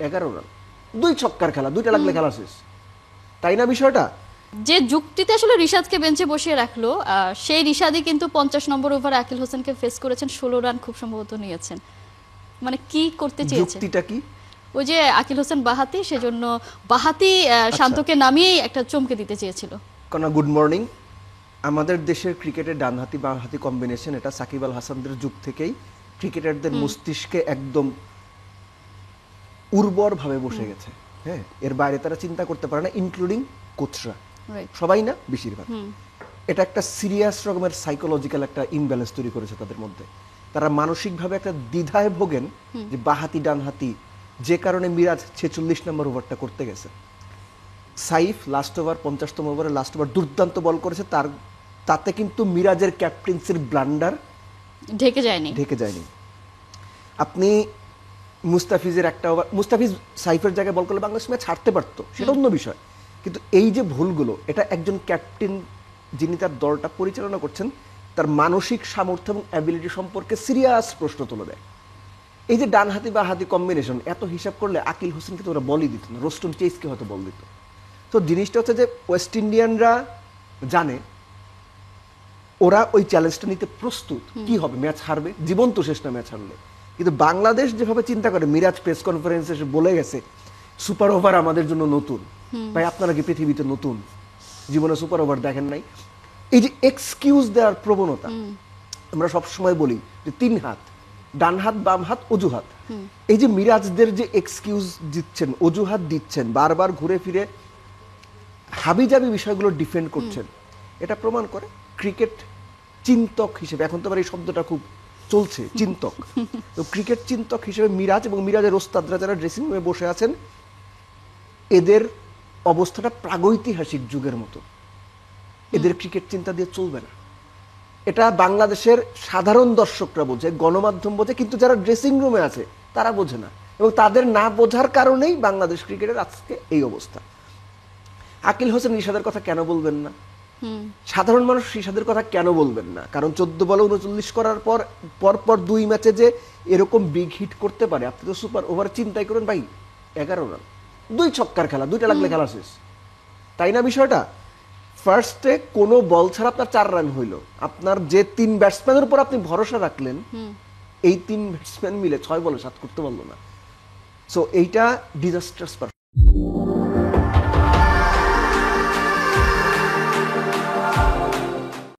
11 run, 2 ছক্কার খেলা, 2টা লাগলে খেলা শেষ, তাই না বিষয়টা? যে যুক্তিতে আসলে রিশাদকে বেঞ্চে বসিয়ে রাখলো, সেই রিশাদই কিন্তু 50 নম্বর ওভার আকিল হোসেনকে ফেস করেছেন, 16 রান খুব সম্ভবত নিয়েছেন। মানে কি করতে চেয়েছেন? যুক্তিটা কি? ওই যে আকিল হোসেন বাহাতি, সেজন্য বাহাতি শান্তকে নামিয়েই একটা চমকে দিতে চেয়েছিল। কোন গুড মর্নিং। আমাদের দেশের ক্রিকেটের ডানহাতি বামহাতি কম্বিনেশন, এটা সাকিব আল হাসানদের যুগ থেকেই ক্রিকেটারদের মস্তিষ্কে একদম উর্বরভাবে বসে গেছে। হ্যাঁ, এর বাইরে তারা চিন্তা করতে পারে না, ইনক্লুডিং কোচরা, সবাই না, বেশিরভাগ। এটা একটা সিরিয়াস রকমের সাইকোলজিক্যাল একটা ইমব্যালেন্স তৈরি করেছে তাদের মধ্যে। তারা মানসিকভাবে একটা দ্বিধায় ভোগেন যে বাহাতি ডানহাতি, যে কারণে মিরাজ 46 নম্বর ওভারটা করতে গেছে। সাইফ লাস্ট ওভার 50তম ওভারে লাস্ট ওভার দুর্দান্ত বল করেছে, তাতে কিন্তু মিরাজের ক্যাপ্টেন্সির ব্লান্ডার ঢেকে যায়নি। আপনি মুস্তাফিজের একটা ওভার, মুস্তাফিজ সাইফের জায়গায় বল করলে বাংলাদেশ ম্যাচ হারতে পারতো, সেটা অন্য বিষয়। কিন্তু এই যে ভুলগুলো, এটা একজন ক্যাপ্টেন যিনি তার দলটা পরিচালনা করছেন, তার মানসিক সামর্থ্য এবং অ্যাবিলিটি সম্পর্কে সিরিয়াস প্রশ্ন তুলে দেয়। এই যে ডানহাতি বা হাতি কম্বিনেশন, এত হিসাব করলে আকিল হোসেনকে তো ওরা বলই দিত না, রোস্টন চেজকে হয়তো বল দিত। তো জিনিসটা হচ্ছে যে ওয়েস্ট ইন্ডিয়ানরা জানে ওরা ওই চ্যালেঞ্জটা নিতে প্রস্তুত, কি হবে, ম্যাচ হারবে, জীবন তো শেষ না ম্যাচ হারলে। কিন্তু বাংলাদেশ যেভাবে চিন্তা করে, মিরাজ প্রেস কনফারেন্সে এসে বলে গেছে সুপার ওভার আমাদের জন্য নতুন। ভাই, আপনারা কি পৃথিবীতে নতুন? জীবনে সুপার ওভার দেখেন নাই? এই যে এক্সকিউজ দেওয়ার প্রবণতা, আমরা সবসময় বলি যে 3 হাত, ডান হাত বাম হাত অজুহাত। এই যে মিরাজদের যে এক্সকিউজ দিচ্ছেন, অজুহাত দিচ্ছেন, বারবার ঘুরে ফিরে হাবিজাবি বিষয়গুলো ডিফেন্ড করছেন, এটা প্রমাণ করে ক্রিকেট চিন্তক হিসেবে, এখন তো আবার এই শব্দটা খুব চলছে, চিন্তক। তো ক্রিকেট চিন্তক হিসেবে মিরাজ এবং মিরাজের ওস্তাদরা যারা ড্রেসিং রুমে বসে আছেন, এদের অবস্থাটা প্রাগৈতিহাসিক যুগের মতো। এদের ক্রিকেট চিন্তা দিয়ে চলবে না। এটা বাংলাদেশের সাধারণ দর্শকরা বোঝে, গণমাধ্যম বোঝে, কিন্তু যারা ড্রেসিং রুমে আছে তারা বোঝে না, এবং তাদের না বোঝার কারণেই বাংলাদেশ ক্রিকেটের আজকে এই অবস্থা। আকিল হোসেন রিশাদের কথা কেন বলবেন না? সাধারণ মানুষ রিশাদের কথা কেন বলবেন না? কারণ 14 বলে 39 করার পর 2 ম্যাচে যে এরকম বিগ হিট করতে পারে, আপনি তো সুপার ওভার চিন্তাই করেন ভাই, 11 রান, 2 ছক্কার খেলা, 2টা লাগলে খেলা শেষ, তাই না বিষয়টা? ফার্স্টে কোনো বল ছাড়া আপনার 4 রান হইল, আপনার যে 3 ব্যাটসম্যানের উপর আপনি ভরসা রাখলেন, এই 3 ব্যাটসম্যান মিলে 6 বলে 7 করতে পারলো না। সো এইটা ডিজাস্ট্রাস পারফরম্যান্স।